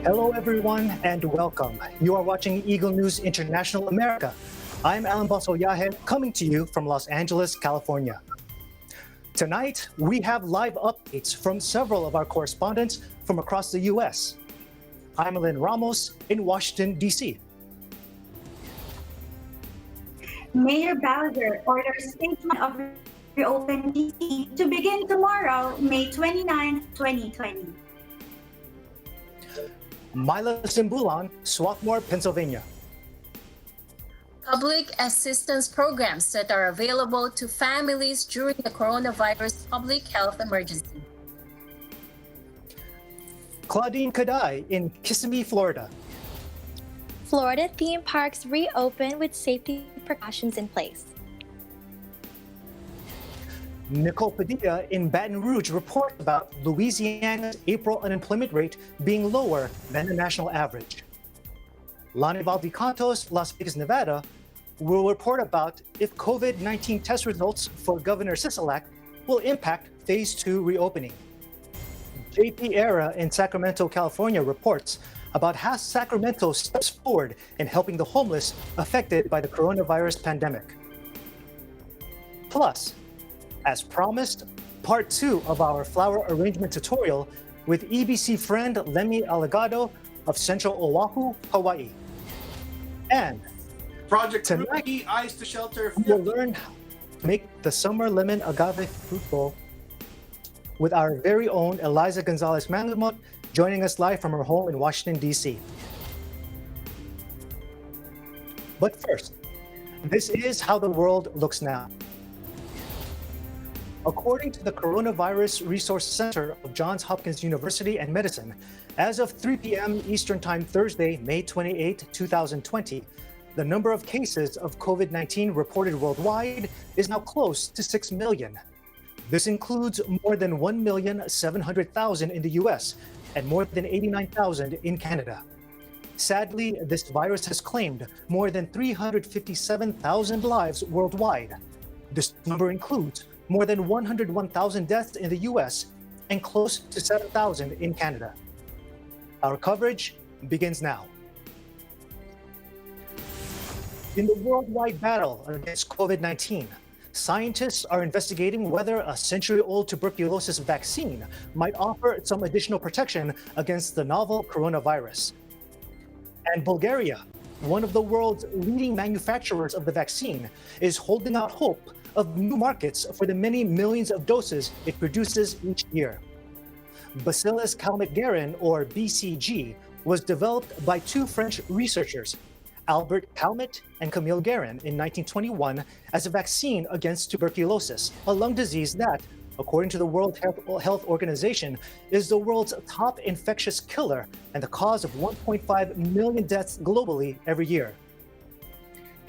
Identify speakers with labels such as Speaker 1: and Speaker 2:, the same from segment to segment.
Speaker 1: Hello, everyone, and welcome. You are watching Eagle News International America. I'm Alan Basoyahe, coming to you from Los Angeles, California. Tonight, we have live updates from several of our correspondents from across the U.S. I'm Lynn Ramos in Washington, D.C.
Speaker 2: Mayor Bowser orders statement of reopen D.C. to begin tomorrow, May 29, 2020.
Speaker 1: Mila Simbulan, Swarthmore, Pennsylvania.
Speaker 3: Public assistance programs that are available to families during the coronavirus public health emergency.
Speaker 1: Claudine Kadai in Kissimmee, Florida.
Speaker 4: Florida theme parks reopen with safety precautions in place.
Speaker 1: Nicole Padilla in Baton Rouge reports about Louisiana's April unemployment rate being lower than the national average. Lani Valdecantos, Las Vegas, Nevada, will report about if COVID-19 test results for Governor Sisolak will impact Phase 2 reopening. JP Era in Sacramento, California reports about how Sacramento steps forward in helping the homeless affected by the coronavirus pandemic. Plus, as promised, part 2 of our flower arrangement tutorial with EBC friend Lemmy Alagado of Central Oahu, Hawaii. And
Speaker 5: Project
Speaker 1: tonight,
Speaker 5: Ruby, Eyes to Shelter.
Speaker 1: we'll learn how to make the summer lemon agave fruit bowl with our very own Eliza Gonzalez Mangamot joining us live from her home in Washington, D.C. But first, this is how the world looks now. According to the Coronavirus Resource Center of Johns Hopkins University and Medicine, as of 3 p.m. Eastern Time Thursday, May 28, 2020, the number of cases of COVID-19 reported worldwide is now close to 6 million. This includes more than 1,700,000 in the US and more than 89,000 in Canada. Sadly, this virus has claimed more than 357,000 lives worldwide. This number includes more than 101,000 deaths in the US and close to 7,000 in Canada. Our coverage begins now. In the worldwide battle against COVID-19, scientists are investigating whether a century-old tuberculosis vaccine might offer some additional protection against the novel coronavirus. And Bulgaria, one of the world's leading manufacturers of the vaccine, is holding out hope of new markets for the many millions of doses it produces each year. Bacillus calmette-guerin, or BCG, was developed by two French researchers, Albert Calmette and Camille Guerin, in 1921 as a vaccine against tuberculosis, a lung disease that, according to the World Health Organization, is the world's top infectious killer and the cause of 1.5 million deaths globally every year.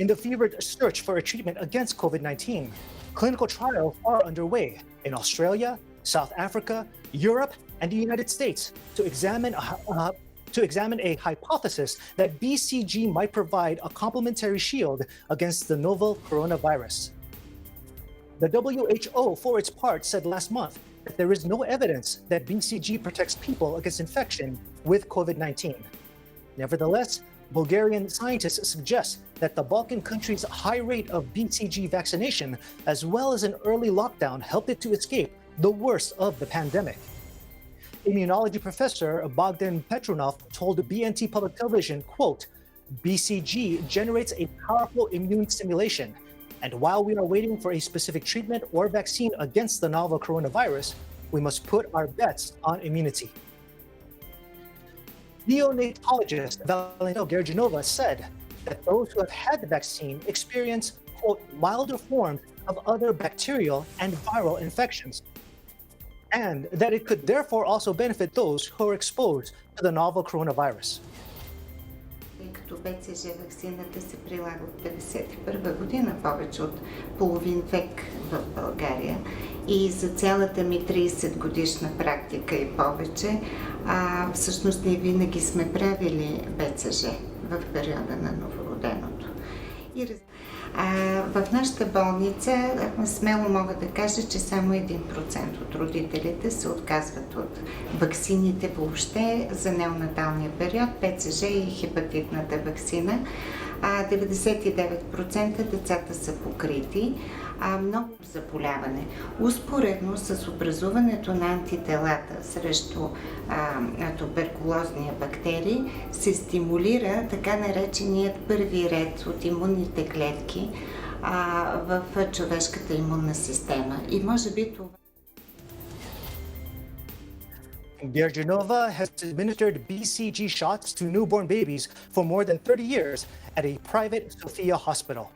Speaker 1: In the fevered search for a treatment against COVID-19, clinical trials are underway in Australia, South Africa, Europe, and the United States to examine a hypothesis that BCG might provide a complementary shield against the novel coronavirus. The WHO, for its part, said last month that there is no evidence that BCG protects people against infection with COVID-19. Nevertheless, Bulgarian scientists suggest that the Balkan country's high rate of BCG vaccination, as well as an early lockdown, helped it to escape the worst of the pandemic. Immunology professor Bogdan Petronov told BNT Public Television, quote, "BCG generates a powerful immune stimulation, and while we are waiting for a specific treatment or vaccine against the novel coronavirus, we must put our bets on immunity." Neonatologist Valentina Gerginova said that those who have had the vaccine experience, quote, "milder forms of other bacterial and viral infections," and that it could therefore also benefit those who are exposed to the novel coronavirus.
Speaker 6: Тъй като БЦЖ ваксината се прилага от 1951 година, повече от половин век в България, и за цялата ми 30 годишна практика и повече, всъщност ние винаги сме правили БЦЖ в периода на новороденото. В нашата болница смело мога да кажа, че само 1% от родителите се отказват от ваксините въобще за неонаталния период, ПЦЖ и хепатитната ваксина. 99% децата са покрити. Много заболяване. Успоредно с образуването на антителата срещу туберкулозния бактерии се стимулира така нареченият първи ред от имунните клетки в човешката имунна система. И може би това...
Speaker 1: Gergenova has administered BCG shots to newborn babies for more than 30 years at a private Sofia hospital.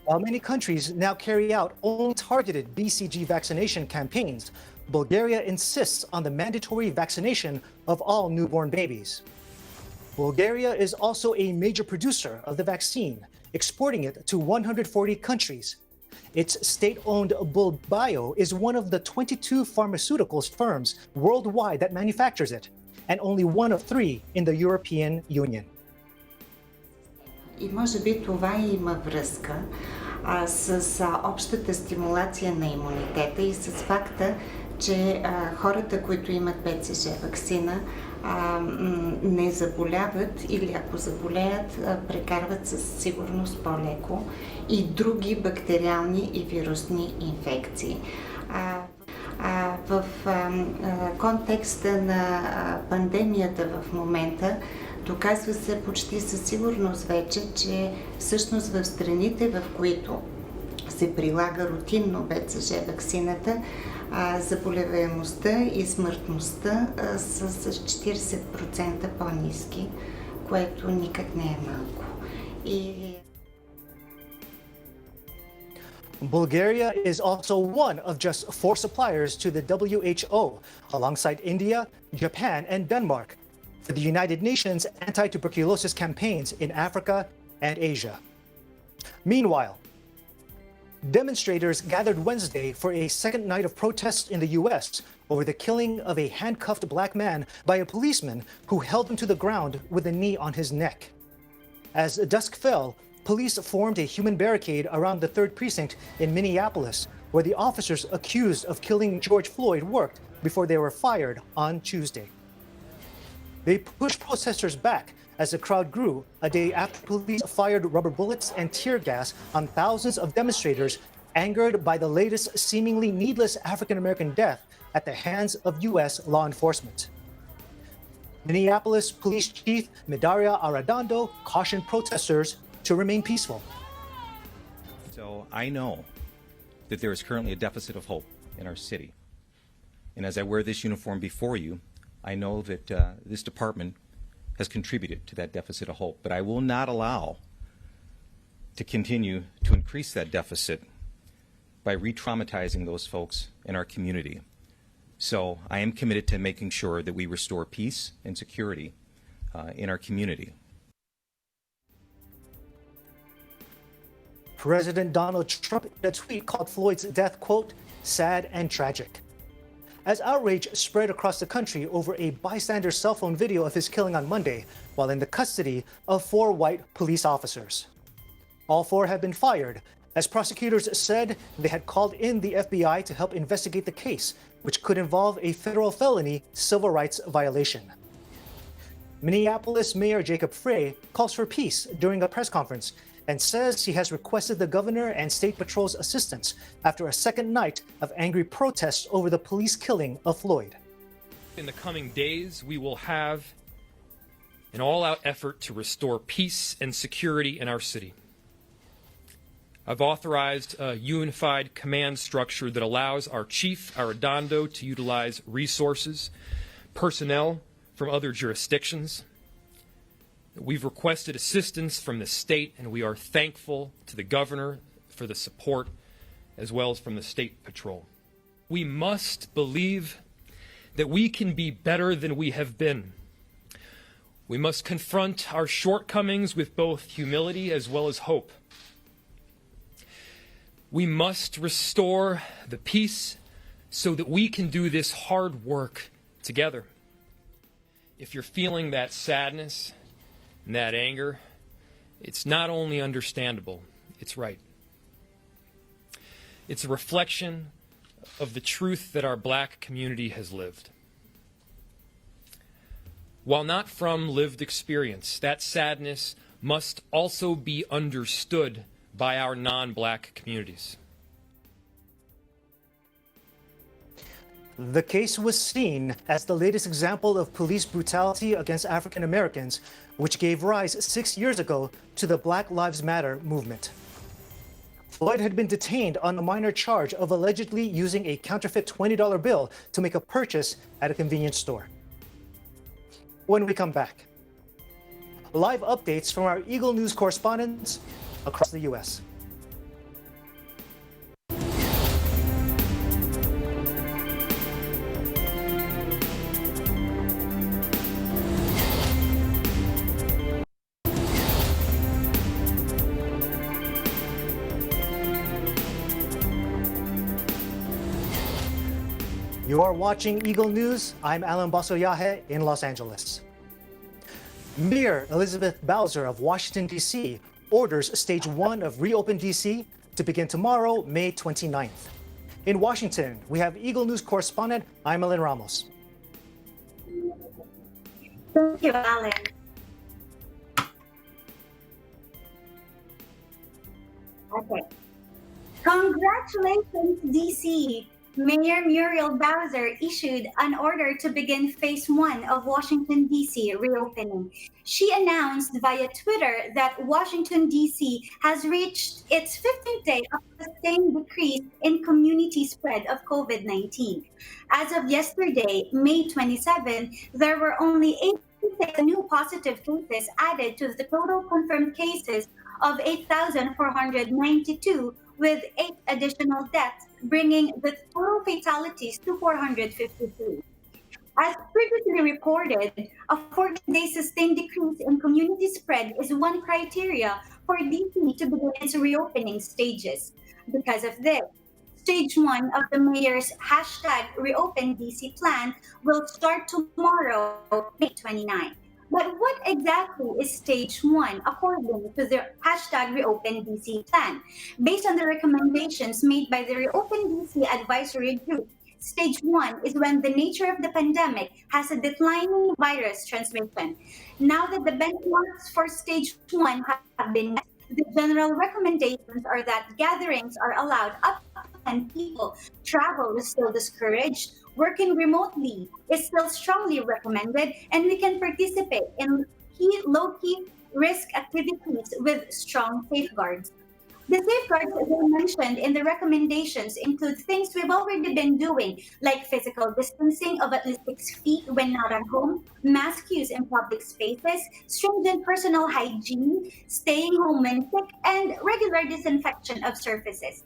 Speaker 1: While many countries now carry out only targeted BCG vaccination campaigns, Bulgaria insists on the mandatory vaccination of all newborn babies. Bulgaria is also a major producer of the vaccine, exporting it to 140 countries. Its state-owned Bulbio is one of the 22 pharmaceuticals firms worldwide that manufactures it, and only one of 3 in the European Union.
Speaker 6: И може би това има връзка с общата стимулация на имунитета и с факта, че хората, които имат ПЦЖ ваксина, не заболяват или ако заболеят, прекарват със сигурност по-леко и други бактериални и вирусни инфекции. В контекста на пандемията в момента доказва се почти със сигурност вече, че всъщност в страните, в които се прилага рутинно ПЦЖ ваксината, заболеваемостта и смъртността са с 40% по-ниски, което никак не е малко.
Speaker 1: Bulgaria is also one of just 4 suppliers to the WHO, alongside India, Japan, and Denmark, for the United Nations anti-tuberculosis campaigns in Africa and Asia. Meanwhile, demonstrators gathered Wednesday for a second night of protests in the U.S. over the killing of a handcuffed black man by a policeman who held him to the ground with a knee on his neck. As dusk fell, police formed a human barricade around the 3rd Precinct in Minneapolis, where the officers accused of killing George Floyd worked before they were fired on Tuesday. They pushed protesters back as the crowd grew a day after police fired rubber bullets and tear gas on thousands of demonstrators angered by the latest seemingly needless African-American death at the hands of U.S. law enforcement. Minneapolis Police Chief Midaria Arradondo cautioned protesters to remain peaceful.
Speaker 7: So I know that there is currently a deficit of hope in our city. And as I wear this uniform before you, I know that this department has contributed to that deficit of hope. But I will not allow to continue to increase that deficit by re-traumatizing those folks in our community. So I am committed to making sure that we restore peace and security in our community.
Speaker 1: President Donald Trump in a tweet called Floyd's death, quote, sad and tragic. As outrage spread across the country over a bystander's cell phone video of his killing on Monday while in the custody of 4 white police officers. All 4 have been fired, as prosecutors said they had called in the FBI to help investigate the case, which could involve a federal felony civil rights violation. Minneapolis Mayor Jacob Frey calls for peace during a press conference and says he has requested the governor and state patrol's assistance after a second night of angry protests over the police killing of Floyd.
Speaker 8: In the coming days, we will have an all-out effort to restore peace and security in our city. I've authorized a unified command structure that allows our Chief Arradondo to utilize resources, personnel from other jurisdictions. We've requested assistance from the state, and we are thankful to the governor for the support, as well as from the state patrol. We must believe that we can be better than we have been. We must confront our shortcomings with both humility as well as hope. We must restore the peace so that we can do this hard work together. If you're feeling that sadness and that anger, it's not only understandable, it's right. It's a reflection of the truth that our black community has lived. While not from lived experience, that sadness must also be understood by our non-black communities.
Speaker 1: The case was seen as the latest example of police brutality against African Americans, which gave rise 6 years ago to the Black Lives Matter movement. Floyd had been detained on a minor charge of allegedly using a counterfeit $20 bill to make a purchase at a convenience store. When we come back, live updates from our Eagle News correspondents across the U.S. You are watching Eagle News. I'm Alan Basoyahe in Los Angeles. Mayor Elizabeth Bowser of Washington, D.C. orders Stage 1 of Reopen D.C. to begin tomorrow, May 29th. In Washington, we have Eagle News correspondent Imelin Ramos.
Speaker 2: Thank you, Alan. Okay. Congratulations, DC! Mayor Muriel Bowser issued an order to begin Phase 1 of Washington, D.C. reopening. She announced via Twitter that Washington, D.C. has reached its 15th day of sustained decrease in community spread of COVID-19. As of yesterday, May 27, there were only 86 new positive cases added to the total confirmed cases of 8,492, with 8 additional deaths, bringing the total fatalities to 453. As previously reported, a 14-day sustained decrease in community spread is one criteria for DC to begin its reopening stages. Because of this, Stage 1 of the mayor's #ReopenDC plan will start tomorrow, May 29. But what exactly is Stage 1 according to the #ReopenDC plan? Based on the recommendations made by the ReopenDC advisory group, Stage 1 is when the nature of the pandemic has a declining virus transmission. Now that the benchmarks for Stage 1 have been met, the general recommendations are that gatherings are allowed up to 10 people, travel is still discouraged, working remotely is still strongly recommended, and we can participate in low-key risk activities with strong safeguards. The safeguards that were mentioned in the recommendations include things we've already been doing, like physical distancing of at least 6 feet when not at home, mask use in public spaces, stringent personal hygiene, staying home when sick, and regular disinfection of surfaces.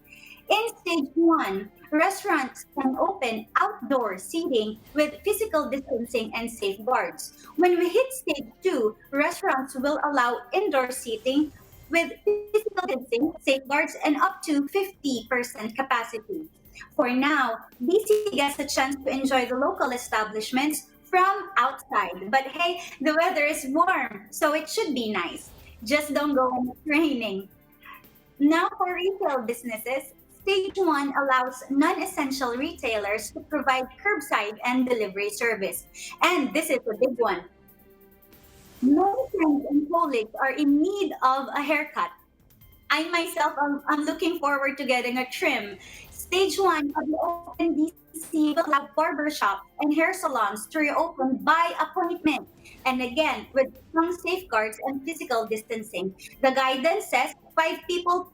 Speaker 2: In Stage 1, restaurants can open outdoor seating with physical distancing and safeguards. When we hit Stage 2, restaurants will allow indoor seating with physical distancing, safeguards, and up to 50% capacity. For now, DC gets a chance to enjoy the local establishments from outside. But hey, the weather is warm, so it should be nice. Just don't go when it's raining. Now for retail businesses, Stage 1 allows non-essential retailers to provide curbside and delivery service. And this is a big one. Many friends and colleagues are in need of a haircut. I myself am looking forward to getting a trim. Stage 1 of the Open DC will have barbershops and hair salons to reopen by appointment. And again, with strong safeguards and physical distancing. The guidance says 5 people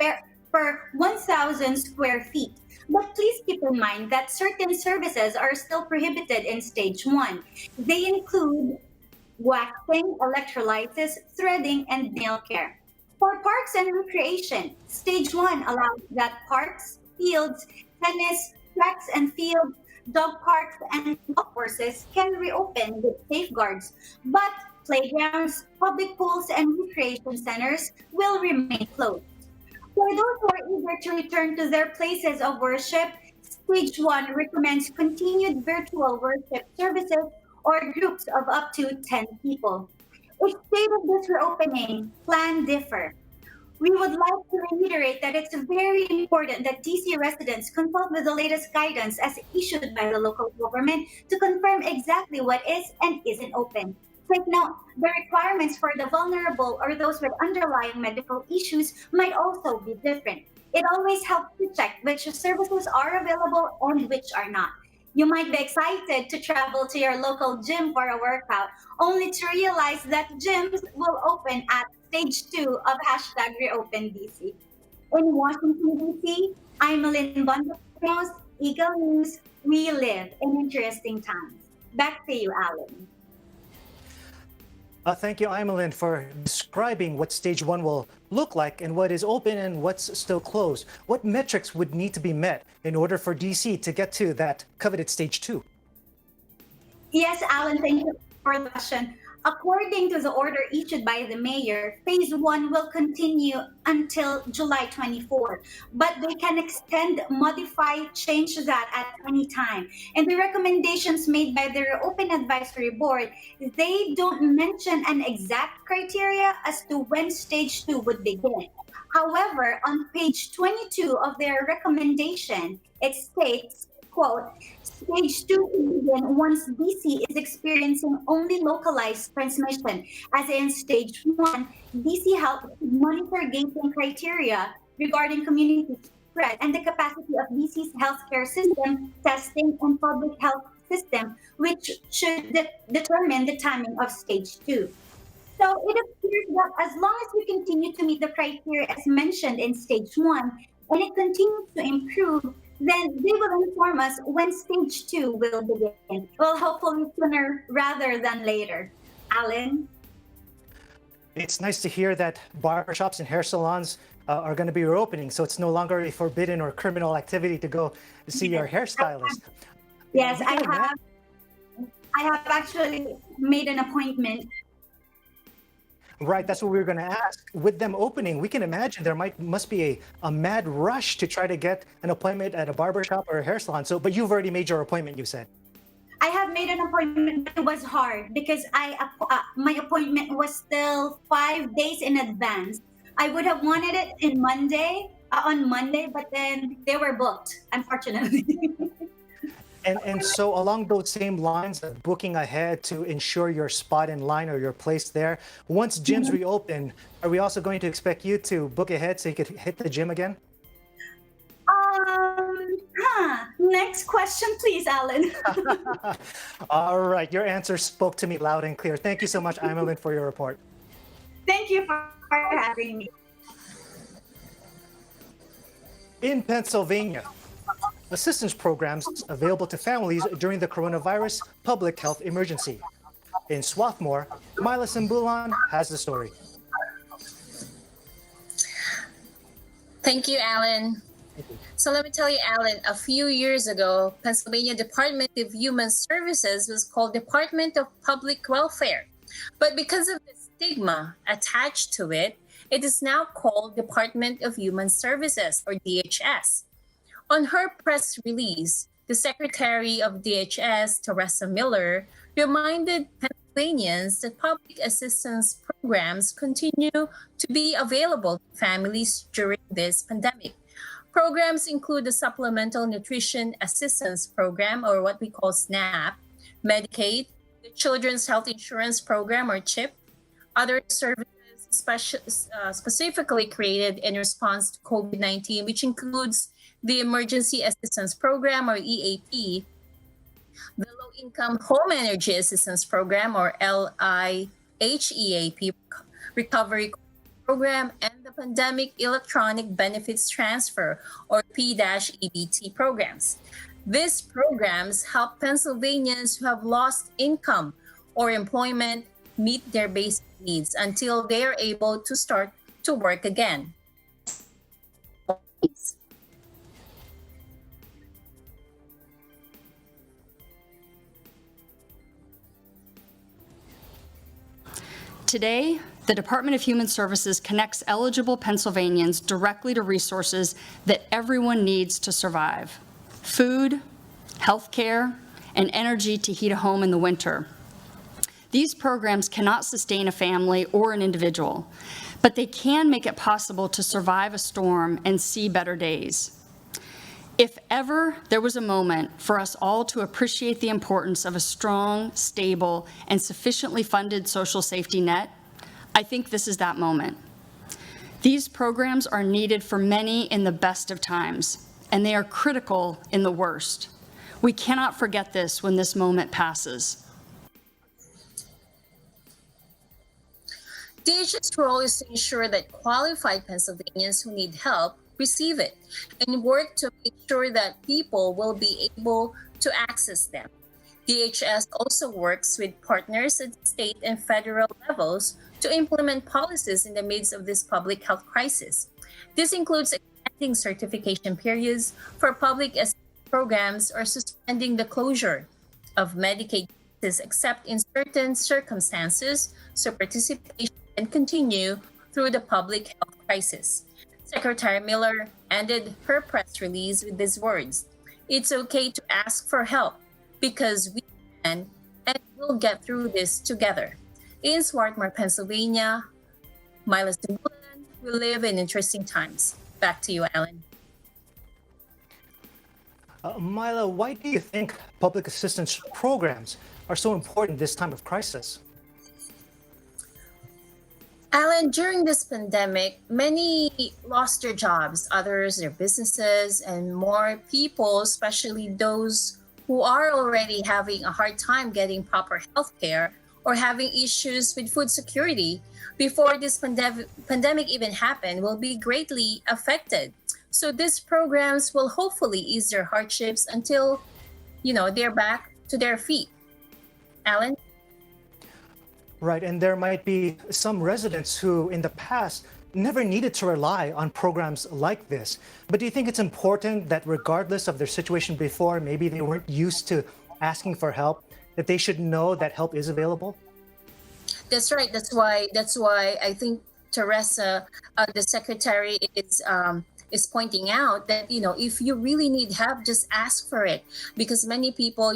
Speaker 2: per 1,000 square feet. But please keep in mind that certain services are still prohibited in Stage 1. They include waxing, electrolysis, threading, and nail care. For parks and recreation, Stage 1 allows that parks, fields, tennis, tracks and fields, dog parks, and golf courses can reopen with safeguards. But playgrounds, public pools, and recreation centers will remain closed. For those who are eager to return to their places of worship, Stage 1 recommends continued virtual worship services or groups of up to 10 people. Each state of this reopening plan differ. We would like to reiterate that it's very important that DC residents consult with the latest guidance as issued by the local government to confirm exactly what is and isn't open. Take note, the requirements for the vulnerable or those with underlying medical issues might also be different. It always helps to check which services are available and which are not. You might be excited to travel to your local gym for a workout, only to realize that gyms will open at stage 2 of #ReopenDC. In Washington, D.C., I'm Malin Bondos, Eagle News. We live in interesting times. Back to you, Alan.
Speaker 1: Thank you, Imelin, for describing what stage 1 will look like and what is open and what's still closed. What metrics would need to be met in order for DC to get to that coveted stage 2?
Speaker 2: Yes, Alan, thank you for the question. According to the order issued by the mayor, phase 1 will continue until July 24, but they can extend, modify, change that at any time. And the recommendations made by the Open Advisory Board, they don't mention an exact criteria as to when stage 2 would begin. However, on page 22 of their recommendation, it states, quote, stage 2 will begin once DC is experiencing only localized transmission, as in stage 1, DC helps monitor gating criteria regarding community spread and the capacity of DC's healthcare system, testing, and public health system, which should determine the timing of stage 2. So it appears that as long as we continue to meet the criteria as mentioned in stage 1, and it continues to improve, then they will inform us when stage 2 will begin. Well, hopefully sooner rather than later. Alan?
Speaker 1: It's nice to hear that barbershops and hair salons are going to be reopening, so it's no longer a forbidden or criminal activity to go see your hairstylist.
Speaker 2: Yes, I have actually made an appointment.
Speaker 1: Right, that's what we were going to ask. With them opening, we can imagine there must be a mad rush to try to get an appointment at a barbershop or a hair salon. So, but you've already made your appointment, you said.
Speaker 2: I have made an appointment, but it was hard because my appointment was still 5 days in advance. I would have wanted it on Monday, but then they were booked, unfortunately.
Speaker 1: And so along those same lines of booking ahead to ensure your spot in line or your place there, once gyms reopen, are we also going to expect you to book ahead so you could hit the gym again?
Speaker 2: Next question, please, Alan.
Speaker 1: All right, your answer spoke to me loud and clear. Thank you so much, Imelin, for your report.
Speaker 2: Thank you for having me.
Speaker 1: In Pennsylvania, assistance programs available to families during the coronavirus public health emergency. In Swarthmore, Mila Simbulan has the story.
Speaker 3: Thank you, Alan. So let me tell you, Alan, a few years ago, Pennsylvania Department of Human Services was called Department of Public Welfare. But because of the stigma attached to it, it is now called Department of Human Services, or DHS. On her press release, the Secretary of DHS, Teresa Miller, reminded Pennsylvanians that public assistance programs continue to be available to families during this pandemic. Programs include the Supplemental Nutrition Assistance Program, or what we call SNAP, Medicaid, the Children's Health Insurance Program, or CHIP, other services specifically created in response to COVID-19, which includes the Emergency Assistance Program, or EAP, the Low-Income Home Energy Assistance Program, or LIHEAP, Recovery Program, and the Pandemic Electronic Benefits Transfer, or P-EBT programs. These programs help Pennsylvanians who have lost income or employment meet their basic needs until they are able to start to work again.
Speaker 9: Today, the Department of Human Services connects eligible Pennsylvanians directly to resources that everyone needs to survive: food, health care, and energy to heat a home in the winter. These programs cannot sustain a family or an individual. but they can make it possible to survive a storm and see better days. If ever there was a moment for us all to appreciate the importance of a strong, stable, and sufficiently funded social safety net, I think this is that moment. These programs are needed for many in the best of times, and they are critical in the worst. We cannot forget this when this moment passes.
Speaker 3: DHS role is to ensure that qualified Pennsylvanians who need help receive it and work to make sure that people will be able to access them. DHS also works with partners at state and federal levels to implement policies in the midst of this public health crisis. This includes extending certification periods for public assistance programs or suspending the closure of Medicaid cases except in certain circumstances so participation can continue through the public health crisis. Secretary Miller ended her press release with these words: "It's okay to ask for help because we can and we'll get through this together." In Swarthmore, Pennsylvania, Mila Simbulan, we live in interesting times. Back to you, Alan.
Speaker 1: Mila, why do you think public assistance programs are so important this time of crisis?
Speaker 3: Alan, during this pandemic, many lost their jobs, others their businesses, and more people, especially those who are already having a hard time getting proper health care or having issues with food security before this pandemic even happened, will be greatly affected. So these programs will hopefully ease their hardships until, they're back to their feet. Alan?
Speaker 1: Right, and there might be some residents who in the past never needed to rely on programs like this. But do you think it's important that regardless of their situation before, maybe they weren't used to asking for help, that they should know that help is available?
Speaker 3: That's right. That's why I think Teresa, the secretary, is pointing out that, if you really need help, just ask for it. Because many people,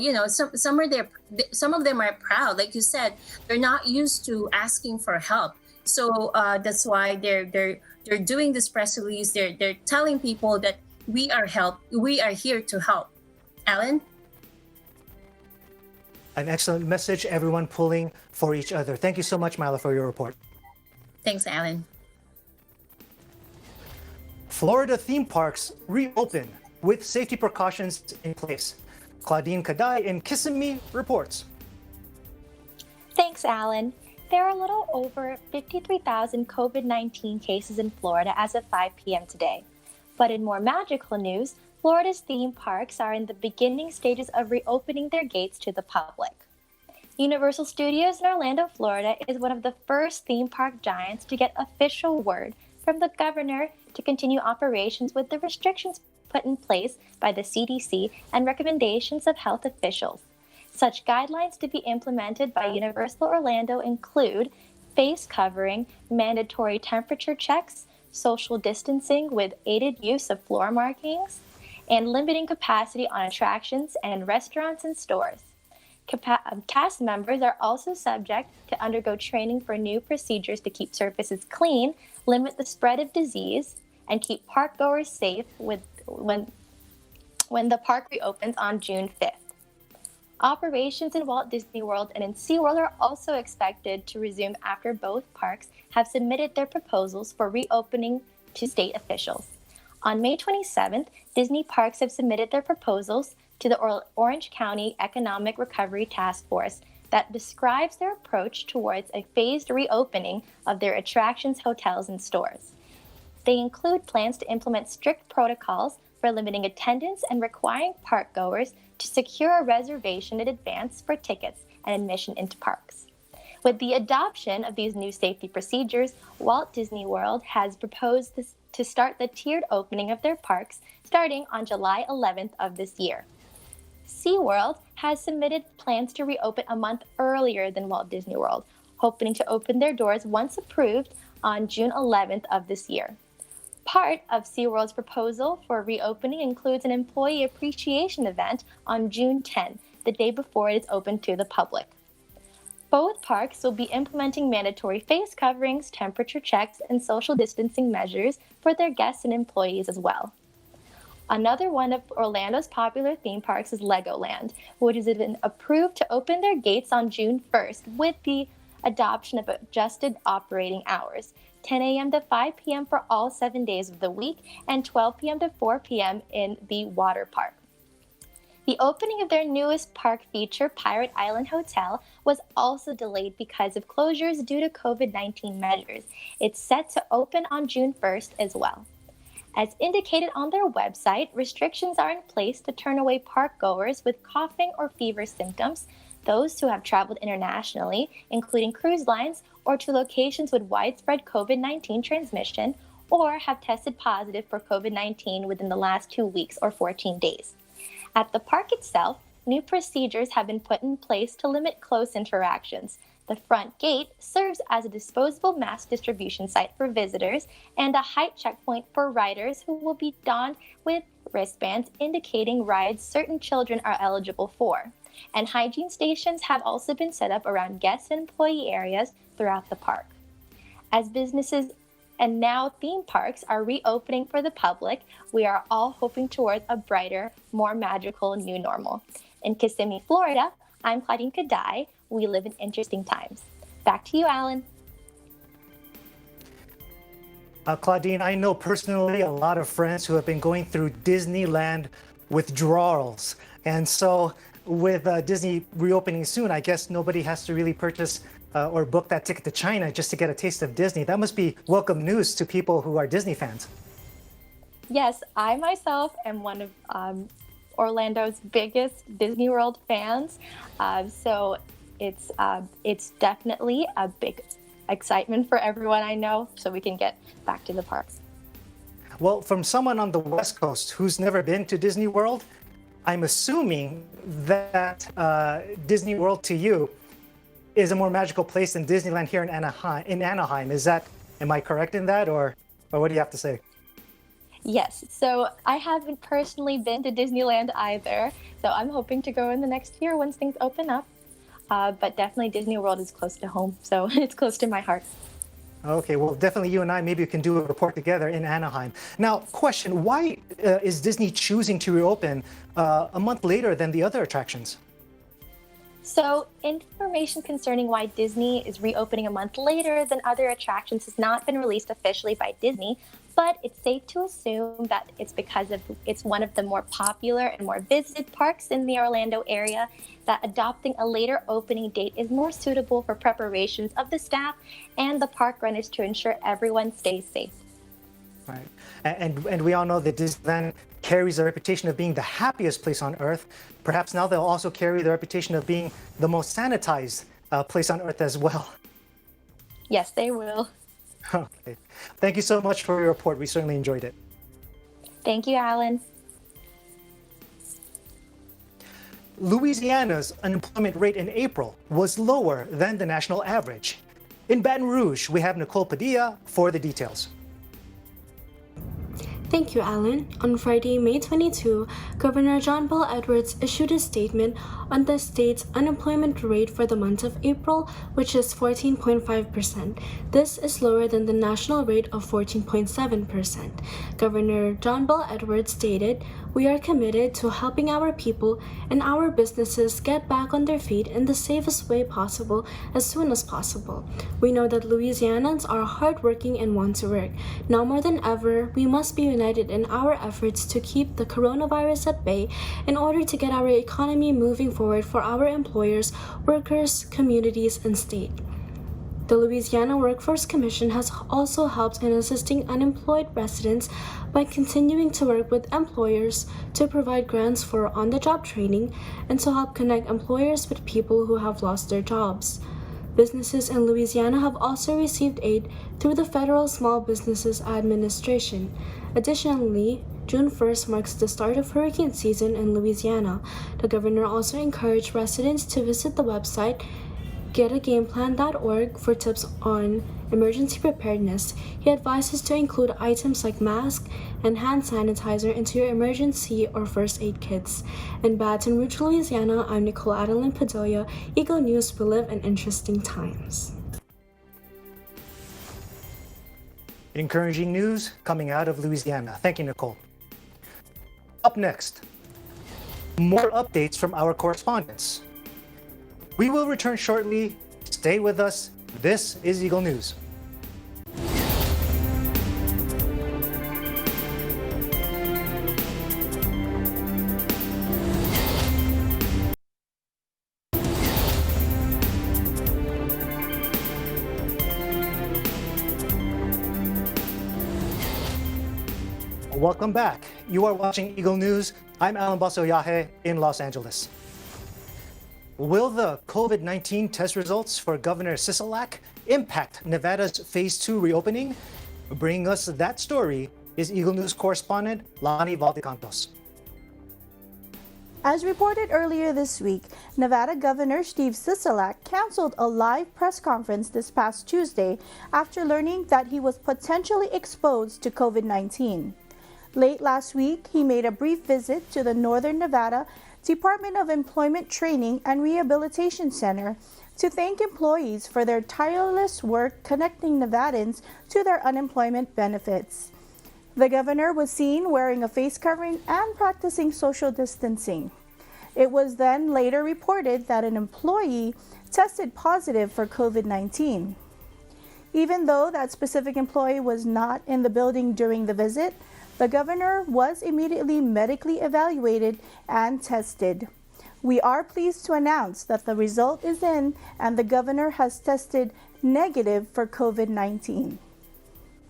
Speaker 3: some of them are proud. Like you said, they're not used to asking for help. So that's why they're doing this press release. They're telling people that we are here to help. Alan?
Speaker 1: An excellent message, everyone pulling for each other. Thank you so much, Mila, for your report.
Speaker 3: Thanks, Alan.
Speaker 1: Florida theme parks reopen with safety precautions in place. Claudine Kadai in Kissimmee reports.
Speaker 4: Thanks, Alan. There are a little over 53,000 COVID-19 cases in Florida as of 5 p.m. today. But in more magical news, Florida's theme parks are in the beginning stages of reopening their gates to the public. Universal Studios in Orlando, Florida is one of the first theme park giants to get official word from the governor to continue operations with the restrictions put in place by the CDC and recommendations of health officials. Such guidelines to be implemented by Universal Orlando include face covering, mandatory temperature checks, social distancing with aided use of floor markings, and limiting capacity on attractions and restaurants and stores. Cast members are also subject to undergo training for new procedures to keep surfaces clean, limit the spread of disease, and keep park goers safe when the park reopens on June 5th. Operations in Walt Disney World and in SeaWorld are also expected to resume after both parks have submitted their proposals for reopening to state officials. On May 27th, Disney parks have submitted their proposals to the Orange County Economic Recovery Task Force that describes their approach towards a phased reopening of their attractions, hotels, and stores. They include plans to implement strict protocols for limiting attendance and requiring park goers to secure a reservation in advance for tickets and admission into parks. With the adoption of these new safety procedures, Walt Disney World has proposed to start the tiered opening of their parks starting on July 11th of this year. SeaWorld has submitted plans to reopen a month earlier than Walt Disney World, hoping to open their doors once approved on June 11th of this year. Part of SeaWorld's proposal for reopening includes an employee appreciation event on June 10, the day before it is open to the public. Both parks will be implementing mandatory face coverings, temperature checks, and social distancing measures for their guests and employees as well. Another one of Orlando's popular theme parks is Legoland, which has been approved to open their gates on June 1st with the adoption of adjusted operating hours, 10 a.m. to 5 p.m. for all 7 days of the week, and 12 p.m. to 4 p.m. in the water park. The opening of their newest park feature, Pirate Island Hotel, was also delayed because of closures due to COVID-19 measures. It's set to open on June 1st as well. As indicated on their website, restrictions are in place to turn away park goers with coughing or fever symptoms, those who have traveled internationally, including cruise lines, or to locations with widespread COVID-19 transmission, or have tested positive for COVID-19 within the last 2 weeks or 14 days. At the park itself, new procedures have been put in place to limit close interactions. The front gate serves as a disposable mask distribution site for visitors and a height checkpoint for riders who will be donned with wristbands indicating rides certain children are eligible for. And hygiene stations have also been set up around guest and employee areas throughout the park. As businesses and now theme parks are reopening for the public, we are all hoping towards a brighter, more magical new normal. In Kissimmee, Florida, I'm Claudine Kadai. We live in interesting times. Back to you, Alan.
Speaker 1: Claudine, I know personally a lot of friends who have been going through Disneyland withdrawals. And so with Disney reopening soon, I guess nobody has to really purchase or book that ticket to China just to get a taste of Disney. That must be welcome news to people who are Disney fans.
Speaker 4: Yes, I myself am one of Orlando's biggest Disney World fans. So it's definitely a big excitement for everyone I know, so we can get back to the parks.
Speaker 1: Well, from someone on the West Coast who's never been to Disney World, I'm assuming that Disney World to you is a more magical place than Disneyland here in Anaheim. Am I correct in that, or what do you have to say?
Speaker 4: Yes, so I haven't personally been to Disneyland either, so I'm hoping to go in the next year once things open up. But definitely Disney World is close to home, so it's close to my heart.
Speaker 1: Okay, well, definitely you and I, maybe we can do a report together in Anaheim. Now, question, why is Disney choosing to reopen a month later than the other attractions?
Speaker 4: So information concerning why Disney is reopening a month later than other attractions has not been released officially by Disney, but it's safe to assume that it's because it's one of the more popular and more visited parks in the Orlando area, that adopting a later opening date is more suitable for preparations of the staff and the park runners to ensure everyone stays safe.
Speaker 1: Right. And we all know that Disneyland carries a reputation of being the happiest place on earth. Perhaps now they'll also carry the reputation of being the most sanitized place on earth as well.
Speaker 4: Yes, they will.
Speaker 1: Okay. Thank you so much for your report. We certainly enjoyed it.
Speaker 4: Thank you, Alan.
Speaker 1: Louisiana's unemployment rate in April was lower than the national average. In Baton Rouge, we have Nicole Padilla for the details.
Speaker 10: Thank you, Alan. On Friday, May 22, Governor John Bel Edwards issued a statement on the state's unemployment rate for the month of April, which is 14.5%. This is lower than the national rate of 14.7%. Governor John Bel Edwards stated, "We are committed to helping our people and our businesses get back on their feet in the safest way possible as soon as possible. We know that Louisianans are hardworking and want to work. Now more than ever, we must be united in our efforts to keep the coronavirus at bay in order to get our economy moving forward for our employers, workers, communities, and state." The Louisiana Workforce Commission has also helped in assisting unemployed residents by continuing to work with employers to provide grants for on-the-job training and to help connect employers with people who have lost their jobs. Businesses in Louisiana have also received aid through the Federal Small Businesses Administration. Additionally, June 1st marks the start of hurricane season in Louisiana. The governor also encouraged residents to visit the website getagameplan.org for tips on emergency preparedness. He advises to include items like mask and hand sanitizer into your emergency or first aid kits. In Baton Rouge, Louisiana, I'm Nicole Adeline Padilla, Eagle News. We live in interesting times.
Speaker 1: Encouraging news coming out of Louisiana. Thank you, Nicole. Up next, more updates from our correspondents. We will return shortly. Stay with us. This is Eagle News. Welcome back. You are watching Eagle News. I'm Alan Basoyahe in Los Angeles. Will the COVID-19 test results for Governor Sisolak impact Nevada's Phase 2 reopening? Bringing us that story is Eagle News correspondent Lani Valdecantos.
Speaker 11: As reported earlier this week, Nevada Governor Steve Sisolak canceled a live press conference this past Tuesday after learning that he was potentially exposed to COVID-19. Late last week, he made a brief visit to the Northern Nevada Department of Employment Training and Rehabilitation Center to thank employees for their tireless work connecting Nevadans to their unemployment benefits. The governor was seen wearing a face covering and practicing social distancing. It was then later reported that an employee tested positive for COVID-19. Even though that specific employee was not in the building during the visit, the governor was immediately medically evaluated and tested. We are pleased to announce that the result is in and the governor has tested negative for COVID-19.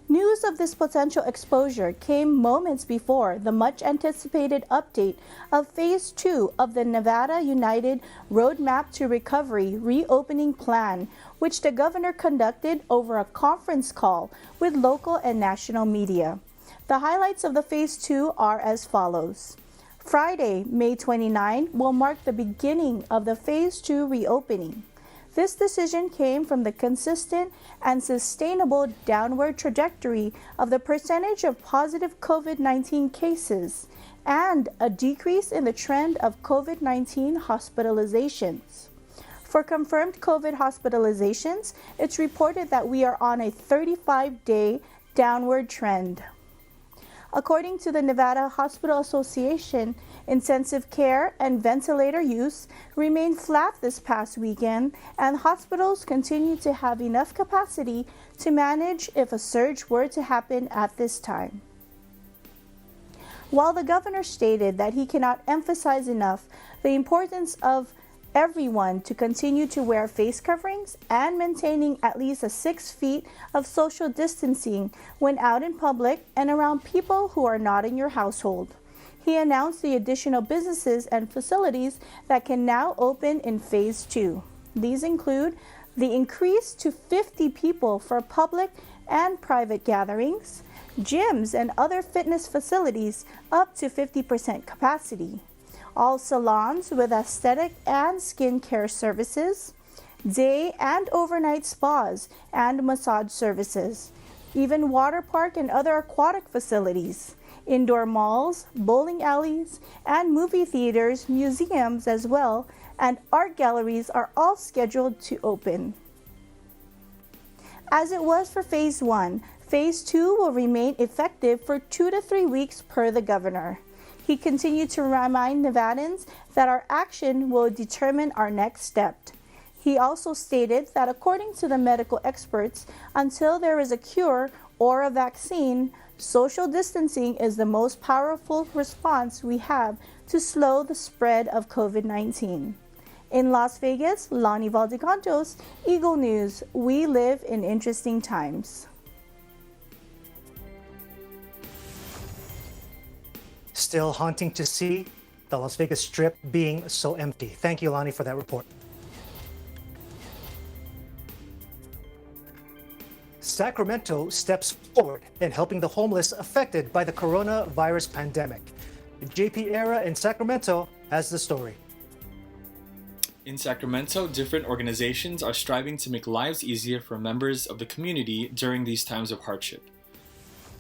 Speaker 11: News of this potential exposure came moments before the much-anticipated update of Phase 2 of the Nevada United Roadmap to Recovery reopening plan, which the governor conducted over a conference call with local and national media. The highlights of the Phase 2 are as follows. Friday, May 29, will mark the beginning of the Phase 2 reopening. This decision came from the consistent and sustainable downward trajectory of the percentage of positive COVID-19 cases and a decrease in the trend of COVID-19 hospitalizations. For confirmed COVID hospitalizations, it's reported that we are on a 35-day downward trend. According to the Nevada Hospital Association, intensive care and ventilator use remained flat this past weekend, and hospitals continue to have enough capacity to manage if a surge were to happen at this time. While the governor stated that he cannot emphasize enough the importance of everyone to continue to wear face coverings and maintaining at least 6 feet of social distancing when out in public and around people who are not in your household, he announced the additional businesses and facilities that can now open in Phase 2. These include the increase to 50 people for public and private gatherings, gyms and other fitness facilities up to 50% capacity, all salons with aesthetic and skincare services, day and overnight spas and massage services, even water park and other aquatic facilities, indoor malls, bowling alleys, and movie theaters, museums as well, and art galleries are all scheduled to open. As it was for Phase 1, Phase 2 will remain effective for 2 to 3 weeks per the governor. He continued to remind Nevadans that our action will determine our next step. He also stated that according to the medical experts, until there is a cure or a vaccine, social distancing is the most powerful response we have to slow the spread of COVID-19. In Las Vegas, Lani Valdecantos, Eagle News. We live in interesting times.
Speaker 1: Still haunting to see the Las Vegas Strip being so empty. Thank you, Lani, for that report. Sacramento steps forward in helping the homeless affected by the coronavirus pandemic. JP Era in Sacramento has the story.
Speaker 12: In Sacramento, different organizations are striving to make lives easier for members of the community during these times of hardship.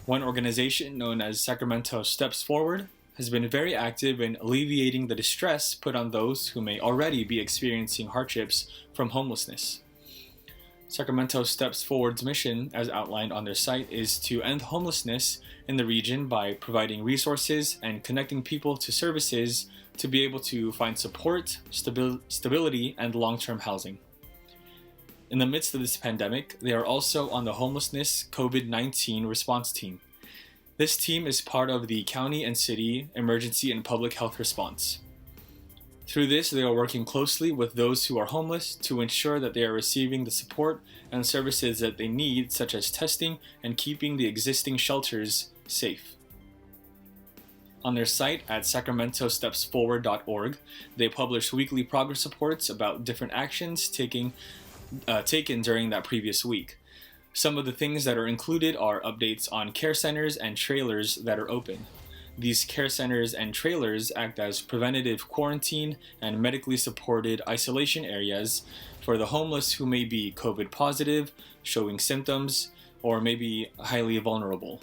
Speaker 12: One organization, known as Sacramento Steps Forward, has been very active in alleviating the distress put on those who may already be experiencing hardships from homelessness. Sacramento Steps Forward's mission, as outlined on their site, is to end homelessness in the region by providing resources and connecting people to services to be able to find support, stability, and long-term housing. In the midst of this pandemic, they are also on the homelessness COVID-19 response team. This team is part of the county and city emergency and public health response. Through this, they are working closely with those who are homeless to ensure that they are receiving the support and services that they need, such as testing and keeping the existing shelters safe. On their site at sacramentostepsforward.org, they publish weekly progress reports about different actions taken during that previous week. Some of the things that are included are updates on care centers and trailers that are open. These care centers and trailers act as preventative quarantine and medically supported isolation areas for the homeless who may be COVID positive, showing symptoms, or may be highly vulnerable.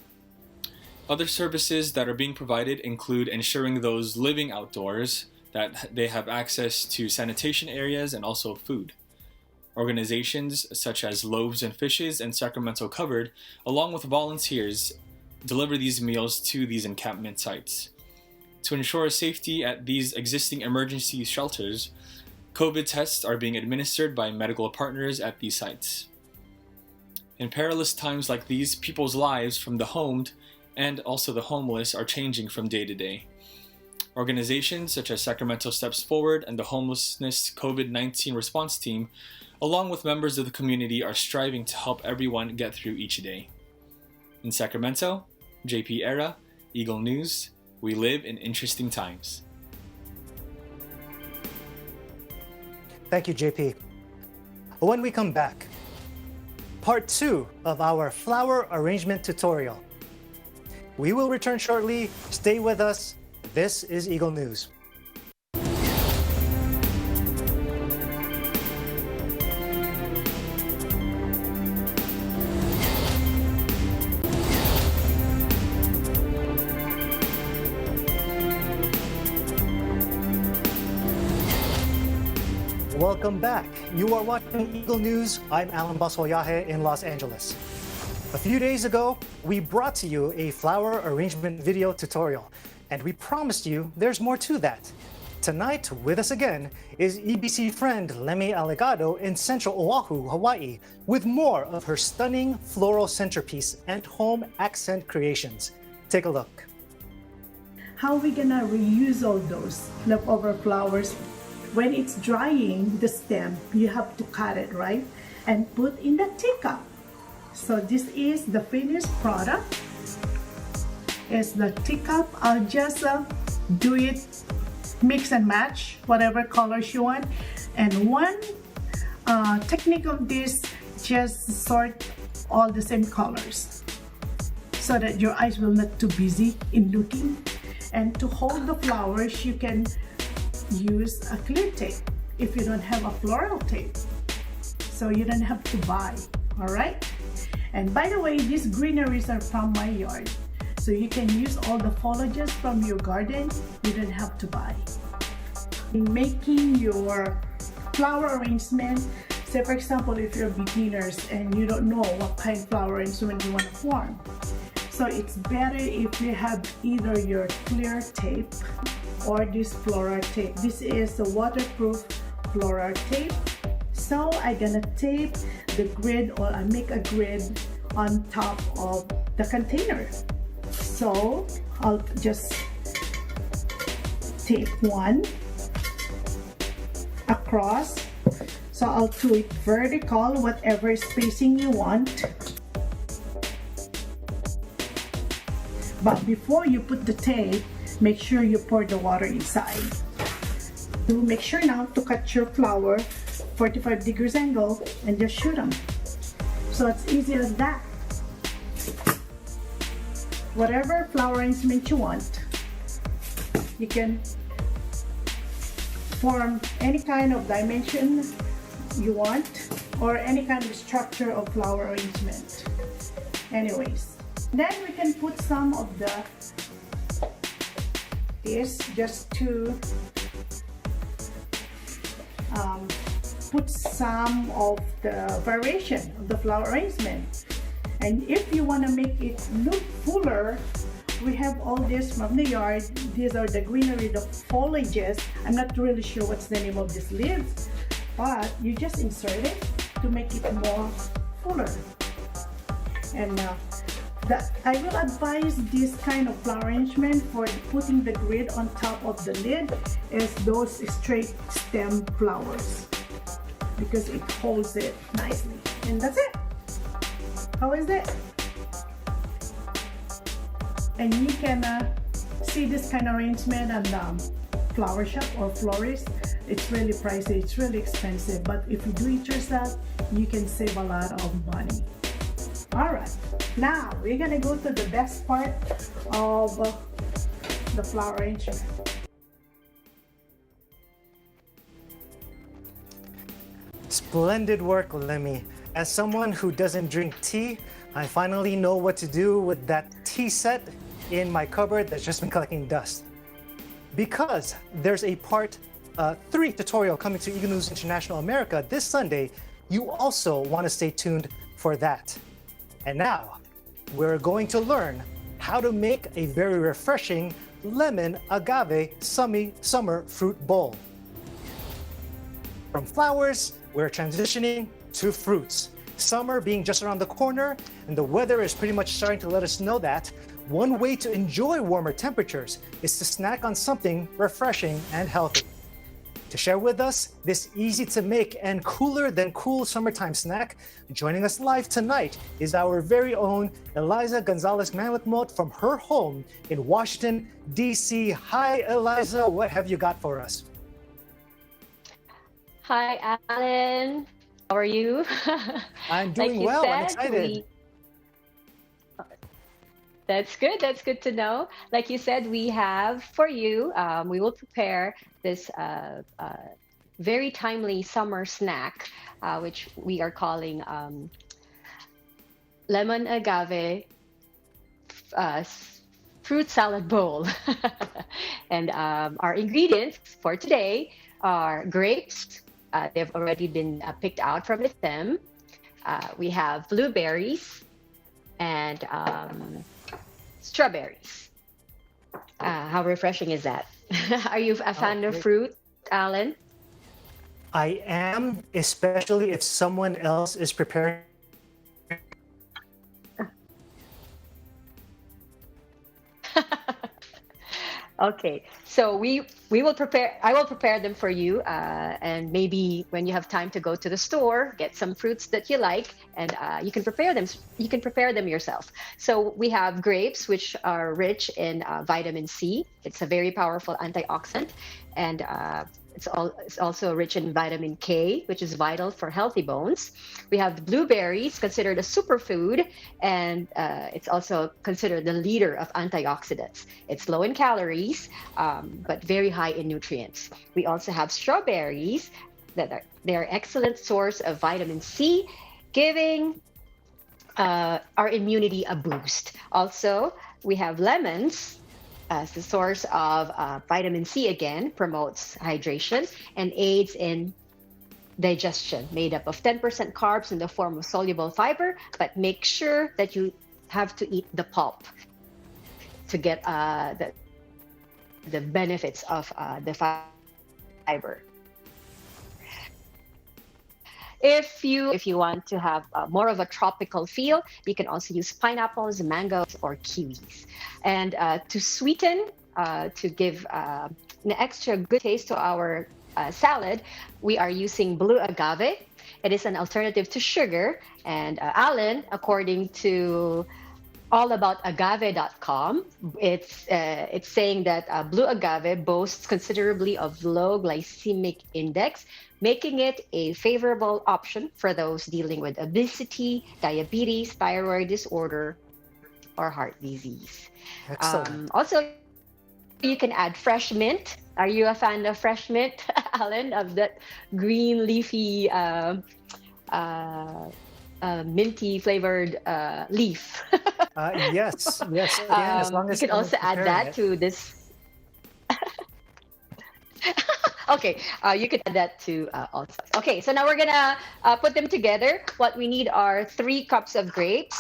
Speaker 12: Other services that are being provided include ensuring those living outdoors that they have access to sanitation areas and also food. Organizations such as Loaves and Fishes and Sacramento Covered, along with volunteers, deliver these meals to these encampment sites. To ensure safety at these existing emergency shelters, COVID tests are being administered by medical partners at these sites. In perilous times like these, people's lives from the homed and also the homeless are changing from day to day. Organizations such as Sacramento Steps Forward and the Homelessness COVID-19 Response Team, along with members of the community, are striving to help everyone get through each day. In Sacramento, JP Era, Eagle News, we live in interesting times.
Speaker 1: Thank you, JP. When we come back, part 2 of our flower arrangement tutorial. We will return shortly. Stay with us. This is Eagle News. Welcome back. You are watching Eagle News. I'm Alan Basoyahe in Los Angeles. A few days ago, we brought to you a flower arrangement video tutorial, and we promised you there's more to that. Tonight, with us again, is EBC friend Lemi Alegado in Central Oahu, Hawaii, with more of her stunning floral centerpiece and home accent creations. Take a look.
Speaker 13: How are we gonna reuse all those leftover flowers? When it's drying, the stem, you have to cut it, right? And put in the teacup. So this is the finished product. It's the teacup. I'll just do it, mix and match whatever colors you want. And one technique of this, just sort all the same colors so that your eyes will not too busy in looking. And to hold the flowers, you can use a clear tape if you don't have a floral tape. So you don't have to buy, all right? And by the way, these greeneries are from my yard. So you can use all the foliages from your garden. You don't have to buy. In making your flower arrangement, say for example, if you're beginners and you don't know what kind of flower arrangement you want to form. So it's better if you have either your clear tape or this floral tape. This is the waterproof floral tape. So I'm gonna tape the grid, or I make a grid on top of the container. So I'll just tape one across. So I'll do it vertical, whatever spacing you want. But before you put the tape, make sure you pour the water inside. Do make sure now to cut your flower 45 degrees angle and just shoot them. So it's easy as that. Whatever flower arrangement you want, you can form any kind of dimension you want or any kind of structure of flower arrangement. Anyways, then we can put some of this just to put some of the variation of the flower arrangement. And if you want to make it look fuller, we have all this from the yard. These are the greenery, the foliages. I'm not really sure what's the name of these leaves, but you just insert it to make it more fuller. And I will advise this kind of flower arrangement for putting the grid on top of the lid is those straight stem flowers, because it holds it nicely. And that's it. How is it? And you can see this kind of arrangement at flower shop or florist. It's really pricey, it's really expensive, but if you do it yourself, you can save a lot of money. All right, now we're gonna go to the best part of the flower arrangement.
Speaker 1: Splendid work, Lemmy. As someone who doesn't drink tea, I finally know what to do with that tea set in my cupboard that's just been collecting dust. Because there's a part 3 tutorial coming to Eagle News International America this Sunday, you also want to stay tuned for that. And now, we're going to learn how to make a very refreshing lemon agave summer fruit bowl. From flowers, we're transitioning to fruits. Summer being just around the corner, and the weather is pretty much starting to let us know that one way to enjoy warmer temperatures is to snack on something refreshing and healthy. To share with us this easy to make and cooler than cool summertime snack, joining us live tonight is our very own Eliza Gonzalez-Manlikmot from her home in Washington, D.C. Hi, Eliza, what have you got for us?
Speaker 14: Hi, Alan. How are you?
Speaker 1: I'm doing well. I'm excited.
Speaker 14: That's good. That's good to know. Like you said, we have for you, we will prepare this very timely summer snack, which we are calling lemon agave fruit salad bowl. And our ingredients for today are grapes. They've already been picked out from the stem. We have blueberries and strawberries. How refreshing is that? Are you a fan of fruit, Alan?
Speaker 1: I am, especially if someone else is preparing.
Speaker 14: Okay, so we will prepare. I will prepare them for you, and maybe when you have time to go to the store, get some fruits that you like, and you can prepare them. You can prepare them yourself. So we have grapes, which are rich in vitamin C. It's a very powerful antioxidant, and it's also rich in vitamin K, which is vital for healthy bones. We have the blueberries, considered a superfood, and it's also considered the leader of antioxidants. It's low in calories, but very high in nutrients. We also have strawberries, they're excellent source of vitamin C, giving our immunity a boost. Also, we have lemons, as the source of vitamin C, again, promotes hydration and aids in digestion, made up of 10% carbs in the form of soluble fiber, but make sure that you have to eat the pulp to get the benefits of the fiber. If you want to have more of a tropical feel, you can also use pineapples, mangoes, or kiwis. And to sweeten, to give an extra good taste to our salad, we are using blue agave. It is an alternative to sugar. And Alan, according to allaboutagave.com, it's saying that blue agave boasts considerably of low glycemic index, making it a favorable option for those dealing with obesity, diabetes, thyroid disorder, or heart disease.
Speaker 1: Excellent.
Speaker 14: Also, you can add fresh mint. Are you a fan of fresh mint, Alan, of that green leafy minty flavored leaf.
Speaker 1: Yes, yes. Again, as long
Speaker 14: You
Speaker 1: as
Speaker 14: can
Speaker 1: someone's
Speaker 14: also add
Speaker 1: preparing
Speaker 14: that
Speaker 1: it.
Speaker 14: to this. Okay, you could add that to all stuff. Okay, so now we're gonna put them together. What we need are 3 cups of grapes.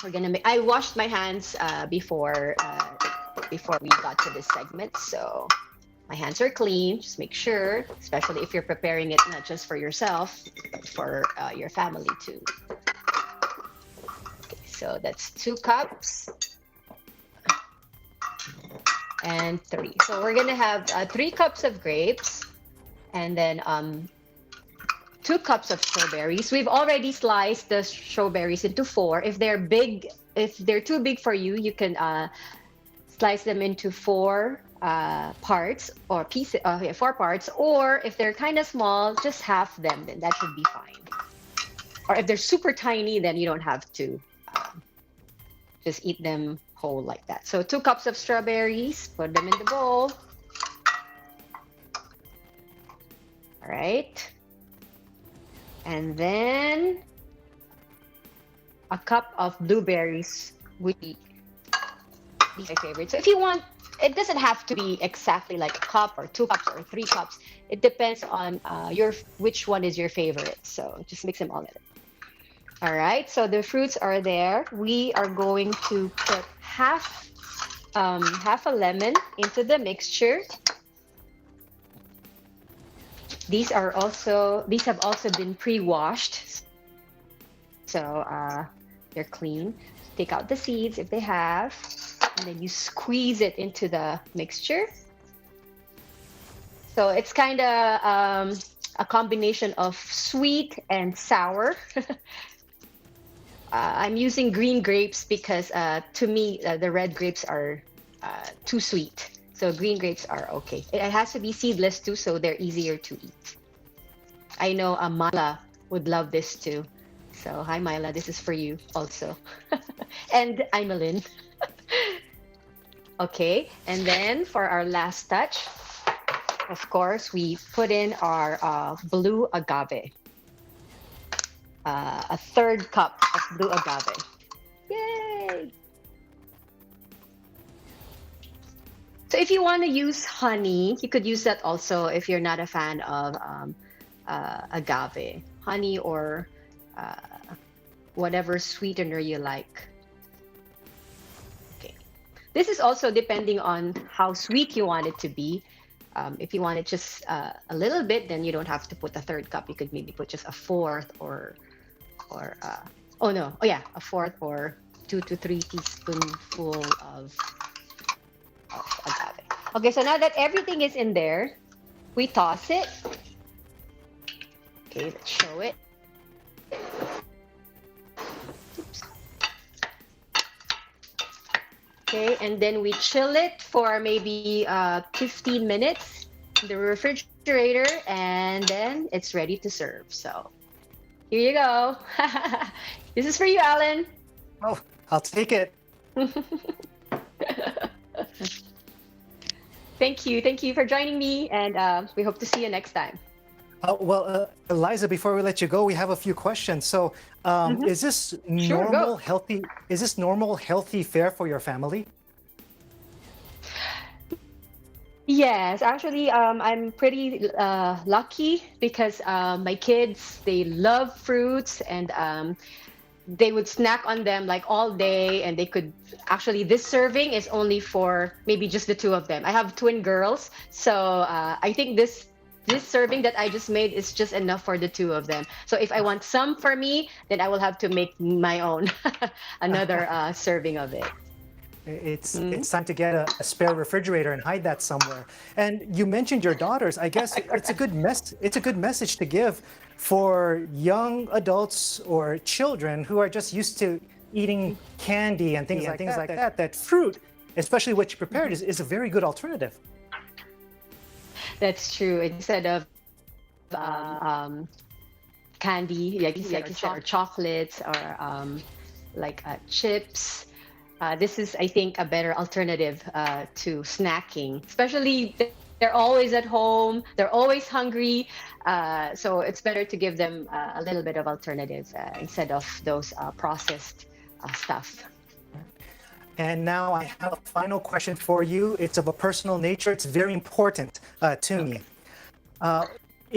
Speaker 14: We're gonna make. I washed my hands before we got to this segment, so my hands are clean. Just make sure, especially if you're preparing it not just for yourself, but for your family too. Okay, so that's 2 cups. And 3. So we're gonna have 3 cups of grapes, and then 2 cups of strawberries. We've already sliced the strawberries into 4. If they're big, if they're too big for you, you can slice them into 4 parts or pieces. 4 parts. Or if they're kind of small, just half them. Then that should be fine. Or if they're super tiny, then you don't have to just eat them whole like that. So 2 cups of strawberries, put them in the bowl. All right. And then a cup of blueberries would be my favorite. So if you want, it doesn't have to be exactly like a cup or 2 cups or 3 cups. It depends on which one is your favorite. So just mix them all in. All right, so the fruits are there. We are going to put half a lemon into the mixture. These have also been pre-washed, so they're clean. Take out the seeds if they have, and then you squeeze it into the mixture. So it's kind of a combination of sweet and sour. I'm using green grapes because to me the red grapes are too sweet. So green grapes are okay. It has to be seedless too, so they're easier to eat. I know Myla would love this too. So hi Myla, this is for you also. And I'm Lynn. Okay, and then for our last touch, of course, we put in our blue agave. A 3rd cup of blue agave. Yay! So if you want to use honey, you could use that also if you're not a fan of agave. Honey or whatever sweetener you like. Okay. This is also depending on how sweet you want it to be. If you want it just a little bit, then you don't have to put a 3rd cup. You could maybe put just a 4th or a 4th or 2 to 3 teaspoonful of agave. Okay, so now that everything is in there, we toss it. Okay, let's show it. Oops. Okay, and then we chill it for maybe 15 minutes in the refrigerator, and then it's ready to serve. So here you go. This is for you, Alan.
Speaker 1: Oh, I'll take it.
Speaker 14: Thank you for joining me, and we hope to see you next time.
Speaker 1: Eliza, before we let you go, we have a few questions. So, is this normal, healthy? Is this normal, healthy fare for your family?
Speaker 14: Yes, actually, I'm pretty lucky because my kids, they love fruits, and they would snack on them like all day, and they could actually, this serving is only for maybe just the 2 of them. I have twin girls, so I think this serving that I just made is just enough for the 2 of them. So if I want some for me, then I will have to make my own another serving of it.
Speaker 1: It's time to get a spare refrigerator and hide that somewhere. And you mentioned your daughters. I guess it's a good message to give for young adults or children who are just used to eating candy and things like that. That fruit, especially what you prepared, is a very good alternative.
Speaker 14: That's true. Instead of candy, like you said, or chocolates, or chips. This is, I think, a better alternative to snacking. Especially, they're always at home, they're always hungry. So it's better to give them a little bit of alternative instead of those processed stuff.
Speaker 1: And now I have a final question for you. It's of a personal nature. It's very important to me.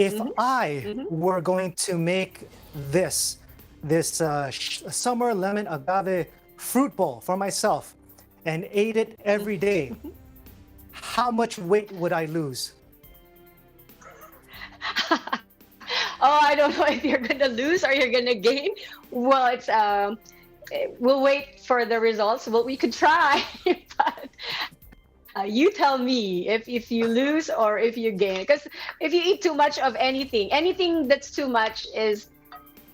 Speaker 1: If I were going to make this summer lemon agave fruit bowl for myself and ate it every day, how much weight would I lose?
Speaker 14: Oh, I don't know if you're gonna lose or you're gonna gain. Well, it's we'll wait for the results. Well, we could try, but you tell me if you lose or if you gain. Because if you eat too much of anything that's too much is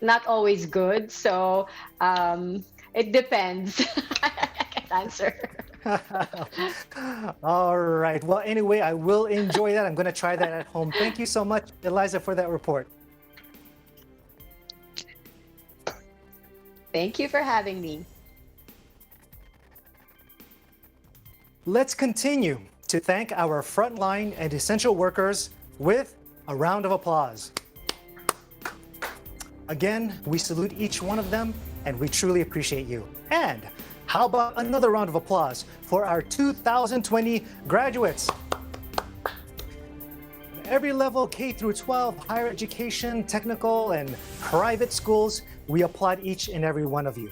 Speaker 14: not always good. So it depends. I can't answer.
Speaker 1: All right. Well, anyway, I will enjoy that. I'm going to try that at home. Thank you so much, Eliza, for that report.
Speaker 14: Thank you for having me.
Speaker 1: Let's continue to thank our frontline and essential workers with a round of applause. Again, we salute each one of them, and we truly appreciate you. And how about another round of applause for our 2020 graduates? Every level, K through 12, higher education, technical, and private schools, we applaud each and every one of you.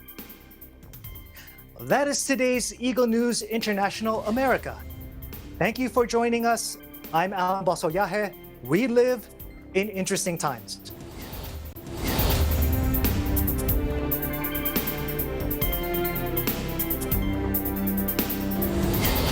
Speaker 1: That is today's Eagle News International America. Thank you for joining us. I'm Alan Basoyahe. We live in interesting times.